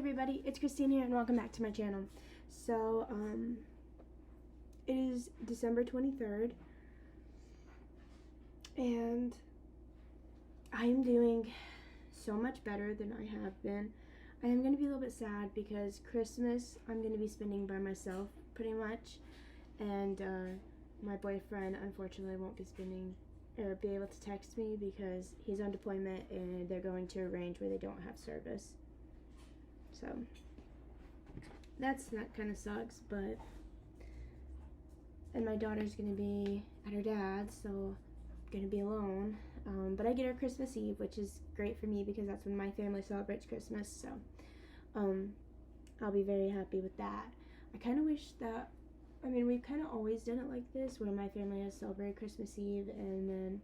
everybody, it's Christine here and welcome back to my channel. So, it is December 23rd and I am doing so much better than I have been. I am going to be a little bit sad because Christmas I'm going to be spending by myself pretty much, and my boyfriend unfortunately won't be spending or be able to text me because he's on deployment and they're going to a range where they don't have service. So that kind of sucks, but and my daughter's gonna be at her dad's, so I'm gonna be alone. But I get her Christmas Eve, which is great for me because that's when my family celebrates Christmas. So I'll be very happy with that. I kind of wish that, I mean, we've kind of always done it like this, where my family has celebrated Christmas Eve and then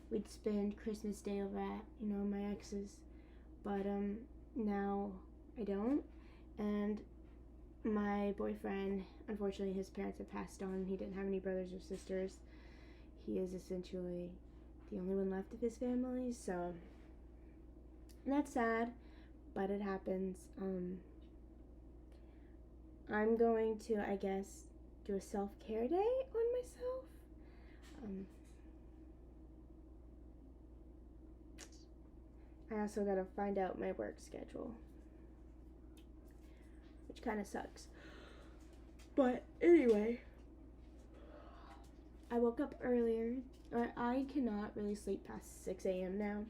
we'd spend Christmas Day over at, my ex's. But now I don't, and my boyfriend, unfortunately his parents have passed on. He didn't have any brothers or sisters. He is essentially the only one left of his family, so that's sad, but it happens. I'm going to, I guess, do a self-care day on myself. I also gotta find out my work schedule, which kind of sucks. But anyway, I woke up earlier. I cannot really sleep past 6 a.m. now,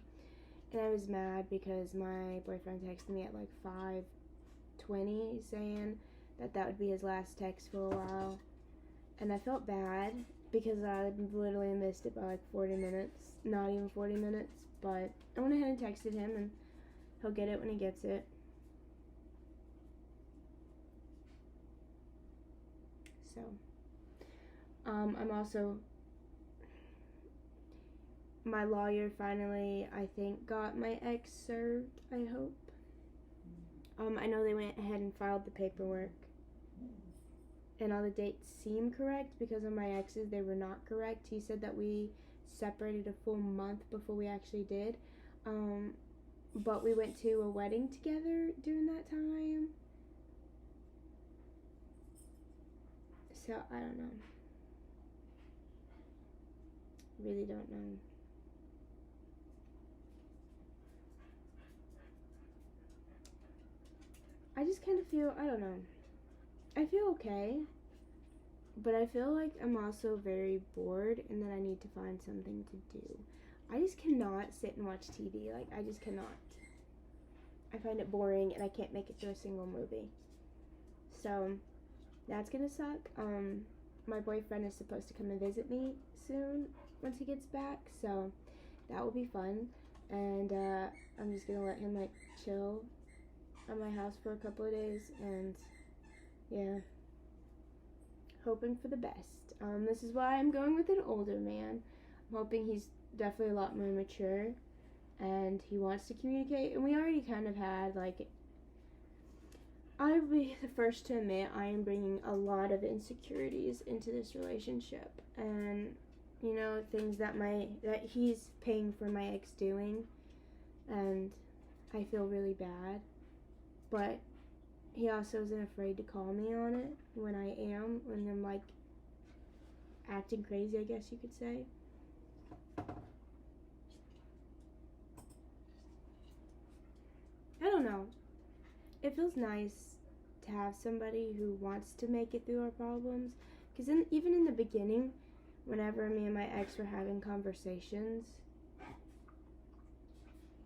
and I was mad because my boyfriend texted me at like 5:20 saying that would be his last text for a while, and I felt bad because I literally missed it by like 40 minutes, not even 40 minutes, but I went ahead and texted him, and he'll get it when he gets it. So, I'm also, my lawyer finally, I think, got my ex served, I hope. I know they went ahead and filed the paperwork, and all the dates seem correct because on my ex's they were not correct. He said that we separated a full month before we actually did, but we went to a wedding together during that time. So, I don't know. Really don't know. I just kind of feel, I don't know. I feel okay, but I feel like I'm also very bored and that I need to find something to do. I just cannot sit and watch TV. Like, I just cannot. I find it boring and I can't make it through a single movie. So, that's gonna suck. My boyfriend is supposed to come and visit me soon once he gets back, so that will be fun. And I'm just gonna let him like chill at my house for a couple of days, and yeah, hoping for the best. This is why I'm going with an older man. I'm hoping he's definitely a lot more mature and he wants to communicate, and we already kind of had, like, I'll be the first to admit I am bringing a lot of insecurities into this relationship, and things that he's paying for my ex doing, and I feel really bad, but he also isn't afraid to call me on it when I'm like acting crazy, I guess you could say. I don't know. It feels nice to have somebody who wants to make it through our problems, because even in the beginning, whenever me and my ex were having conversations,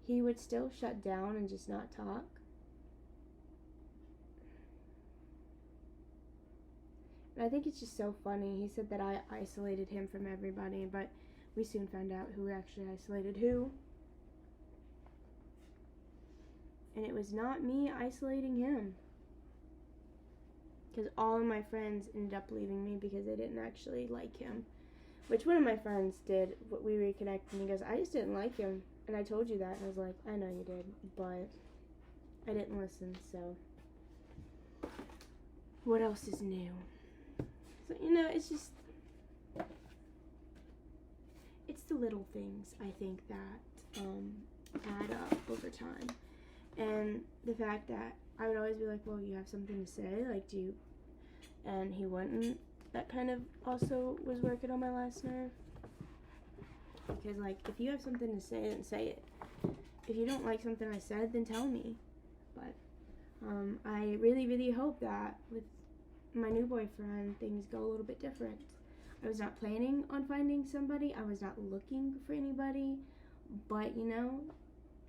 he would still shut down and just not talk. And I think it's just so funny. He said that I isolated him from everybody, but we soon found out who actually isolated who. And it was not me isolating him, because all of my friends ended up leaving me because they didn't actually like him. Which one of my friends did. We reconnected and he goes, I just didn't like him. And I told you that. And I was like, I know you did, but I didn't listen, so what else is new? So, it's just, it's the little things, I think, that add up over time. And the fact that I would always be like, well, you have something to say, like, do you, and he wouldn't, that kind of also was working on my last nerve. Because, like, if you have something to say, then say it. If you don't like something I said, then tell me. But I really, really hope that with my new boyfriend, things go a little bit different. I was not planning on finding somebody. I was not looking for anybody. But, you know,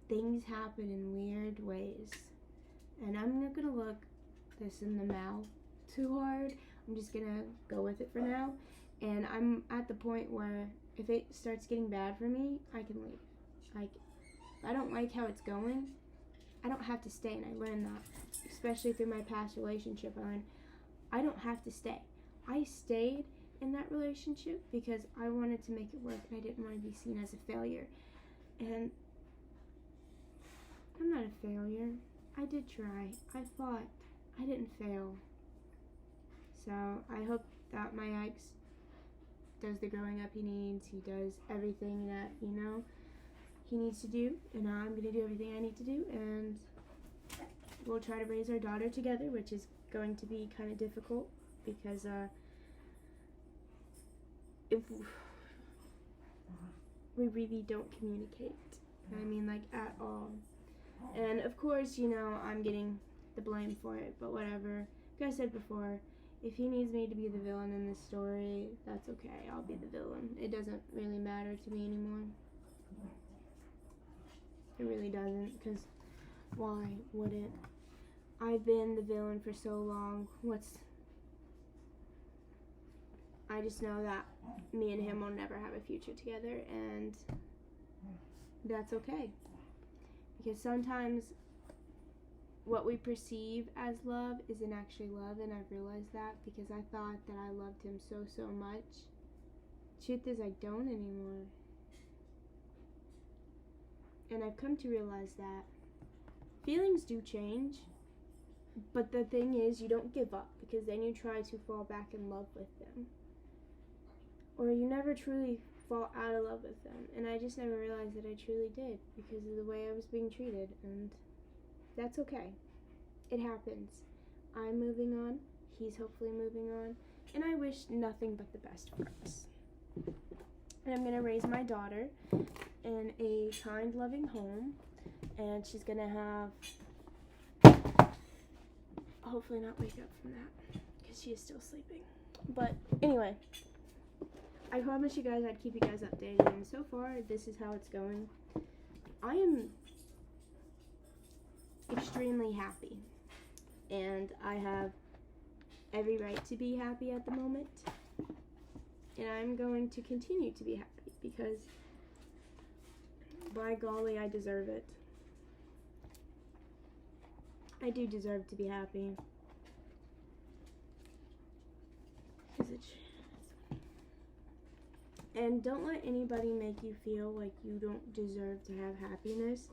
things happen in weird ways. And I'm not going to look this in the mouth too hard. I'm just going to go with it for now. And I'm at the point where if it starts getting bad for me, I can leave. Like, if I don't like how it's going, I don't have to stay. And I learned that, especially through my past relationship. I learned I don't have to stay. I stayed in that relationship because I wanted to make it work and I didn't want to be seen as a failure. And I'm not a failure. I did try. I fought. I didn't fail. So I hope that my ex does the growing up he needs. He does everything that, you know, he needs to do. And I'm going to do everything I need to do. And we'll try to raise our daughter together, which is going to be kind of difficult because if we really don't communicate. I mean, like, at all. And of course, you know, I'm getting the blame for it, but whatever. Like I said before, if he needs me to be the villain in this story, that's okay. I'll be the villain. It doesn't really matter to me anymore. It really doesn't, because why would it? I've been the villain for so long. I just know that me and him will never have a future together, and that's okay. Because sometimes what we perceive as love isn't actually love, and I've realized that because I thought that I loved him so much. Truth is, I don't anymore. And I've come to realize that feelings do change, but the thing is, you don't give up, because then you try to fall back in love with them. Or you never truly fall out of love with them. And I just never realized that I truly did because of the way I was being treated. And that's okay. It happens. I'm moving on. He's hopefully moving on. And I wish nothing but the best for us. And I'm going to raise my daughter in a kind, loving home. And she's going to have, hopefully not wake up from that, because she is still sleeping. But anyway, I promised you guys I'd keep you guys updated, and so far, this is how it's going. I am extremely happy, and I have every right to be happy at the moment, and I'm going to continue to be happy, because by golly, I deserve it. I do deserve to be happy. And don't let anybody make you feel like you don't deserve to have happiness,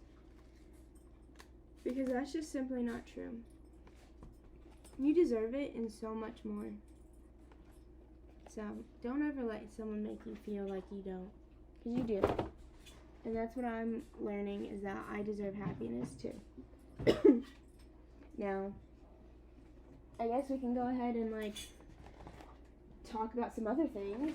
because that's just simply not true. You deserve it and so much more. So don't ever let someone make you feel like you don't, because you do. And that's what I'm learning, is that I deserve happiness too. Now, I guess we can go ahead and like talk about some other things.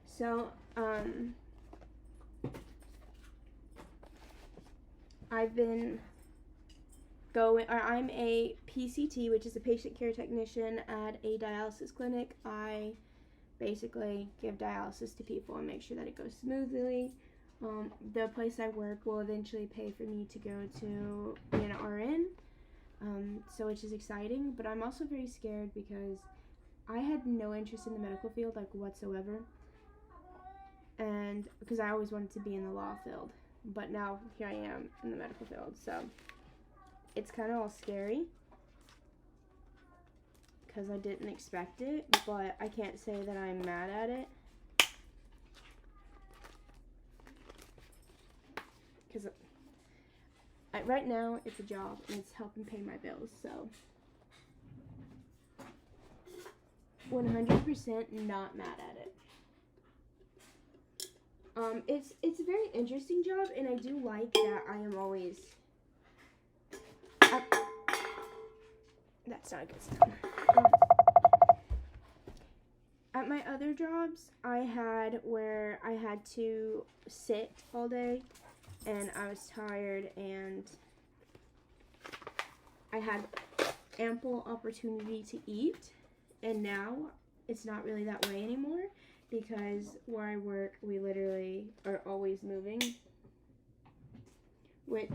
So, I'm a PCT, which is a patient care technician at a dialysis clinic. I basically give dialysis to people and make sure that it goes smoothly. The place I work will eventually pay for me to go to be an RN, so which is exciting, but I'm also very scared because I had no interest in the medical field, like, whatsoever. And because I always wanted to be in the law field, but now here I am in the medical field, so it's kind of all scary because I didn't expect it, but I can't say that I'm mad at it, because right now it's a job and it's helping pay my bills, so 100% not mad at it. It's a very interesting job, and I do like that I am always. That's not a good sound. At my other jobs, I had where I had to sit all day, and I was tired, and I had ample opportunity to eat, and now it's not really that way anymore because where I work, we literally are always moving, which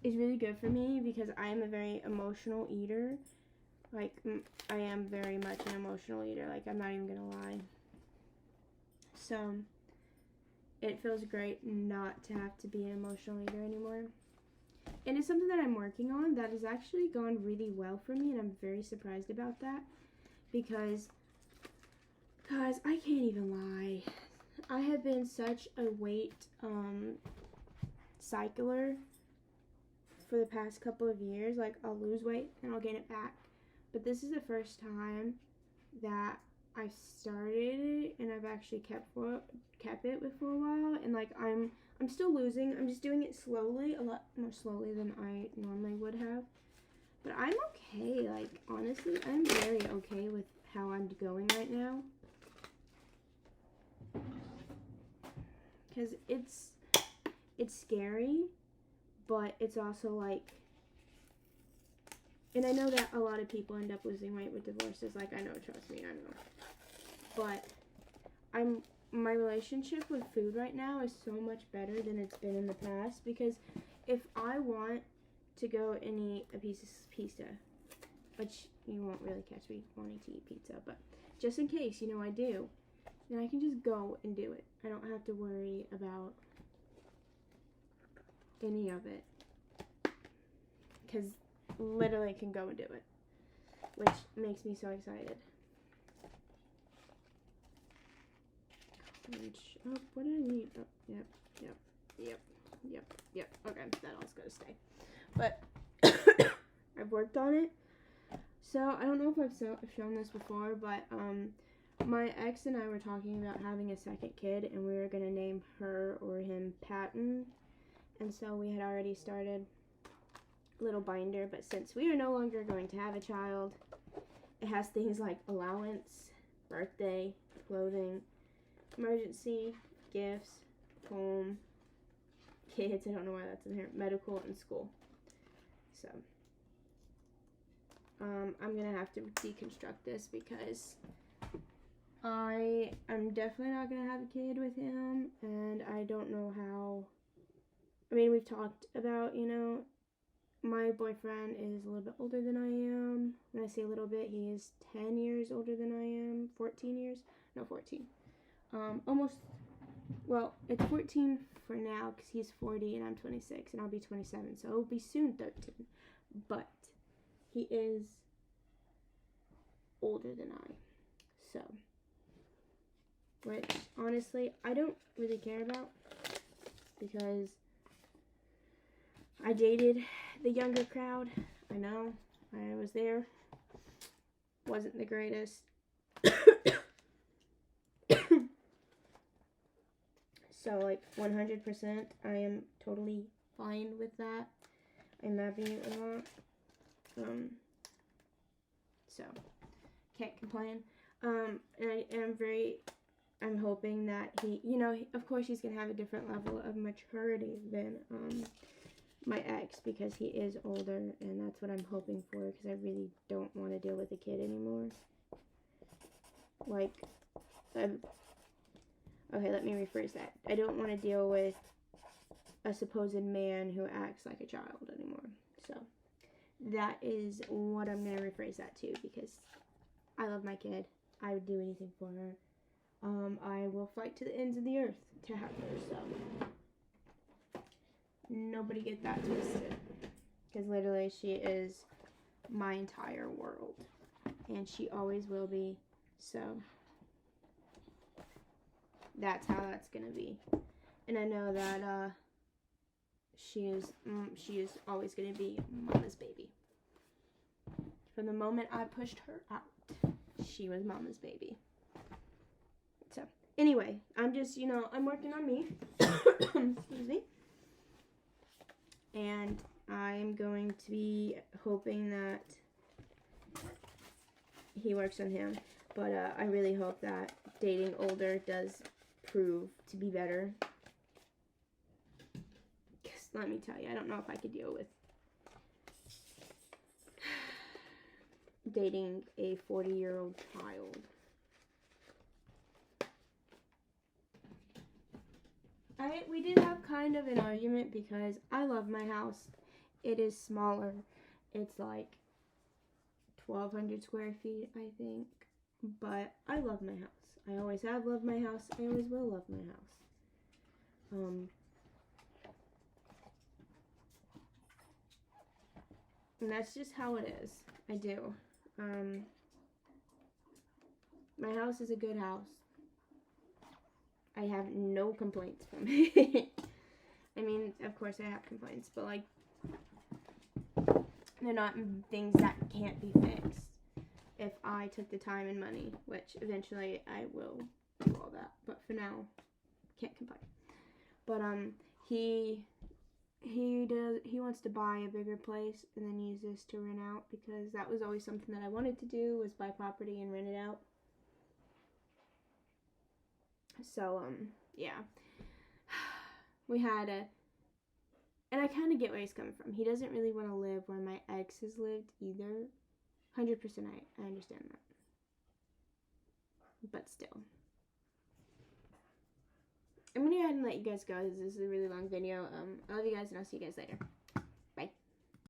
is really good for me because I am a very emotional eater. Like, I am very much an emotional eater. Like, I'm not even gonna lie. So, it feels great not to have to be an emotional eater anymore. And it's something that I'm working on that has actually gone really well for me, and I'm very surprised about that because, guys, I can't even lie. I have been such a weight cycler for the past couple of years. Like, I'll lose weight and I'll gain it back. But this is the first time that I've started it and I've actually kept it for a while. And like I'm still losing. I'm just doing it slowly, a lot more slowly than I normally would have. But I'm okay. Like, honestly, I'm very okay with how I'm going right now. Because it's scary, but it's also like, and I know that a lot of people end up losing weight with divorces. Like, I know, trust me, I know. But my relationship with food right now is so much better than it's been in the past, because if I want to go and eat a piece of pizza, which you won't really catch me wanting to eat pizza, but just in case, I do, then I can just go and do it. I don't have to worry about any of it, because literally can go and do it, which makes me so excited. Oh, what do I need? Oh, yep. Okay, that all's gotta stay. But I've worked on it. So I don't know if I've shown this before, but my ex and I were talking about having a second kid, and we were gonna name her or him Patton. And so we had already started a little binder, but since we are no longer going to have a child, it has things like allowance, birthday, clothing, emergency, gifts, home, kids, I don't know why that's in here, medical, and school. So, I'm gonna have to deconstruct this because I am definitely not gonna have a kid with him, and I don't know how. I mean, we've talked about, my boyfriend is a little bit older than I am. When I say a little bit, he is 10 years older than I am. 14 years? No, 14. Almost, well, it's 14 for now because he's 40 and I'm 26 and I'll be 27, so it'll be soon 13. But he is older than I, so, which honestly I don't really care about because I dated the younger crowd. I know, I was there. Wasn't the greatest. So, like, 100%, I am totally fine with that. I'm happy or not. So, can't complain. And I'm hoping that he, of course he's going to have a different level of maturity than, my ex, because he is older, and that's what I'm hoping for, because I really don't want to deal with a kid anymore. Like, okay, let me rephrase that. I don't want to deal with a supposed man who acts like a child anymore. So, that is what I'm going to rephrase that to, because I love my kid. I would do anything for her. I will fight to the ends of the earth to have her, so nobody get that twisted, because literally she is my entire world, and she always will be, so that's how that's gonna be. And I know that she is always gonna be mama's baby. From the moment I pushed her out, she was mama's baby. So Anyway, I'm just, I'm working on me. Excuse me. And I'm going to be hoping that he works on him. But I really hope that dating older does prove to be better. Because let me tell you, I don't know if I could deal with dating a 40-year-old child. We did have kind of an argument because I love my house. It is smaller. It's like 1,200 square feet, I think. But I love my house. I always have loved my house. I always will love my house. And that's just how it is. I do. My house is a good house. I have no complaints from it. I mean, of course I have complaints, but like, they're not things that can't be fixed if I took the time and money, which eventually I will do all that. But for now, can't complain. But he wants to buy a bigger place and then use this to rent out, because that was always something that I wanted to do, was buy property and rent it out. So, yeah. We had and I kind of get where he's coming from. He doesn't really want to live where my ex has lived either. 100% I understand that. But still. I'm going to go ahead and let you guys go. This is a really long video. I love you guys, and I'll see you guys later.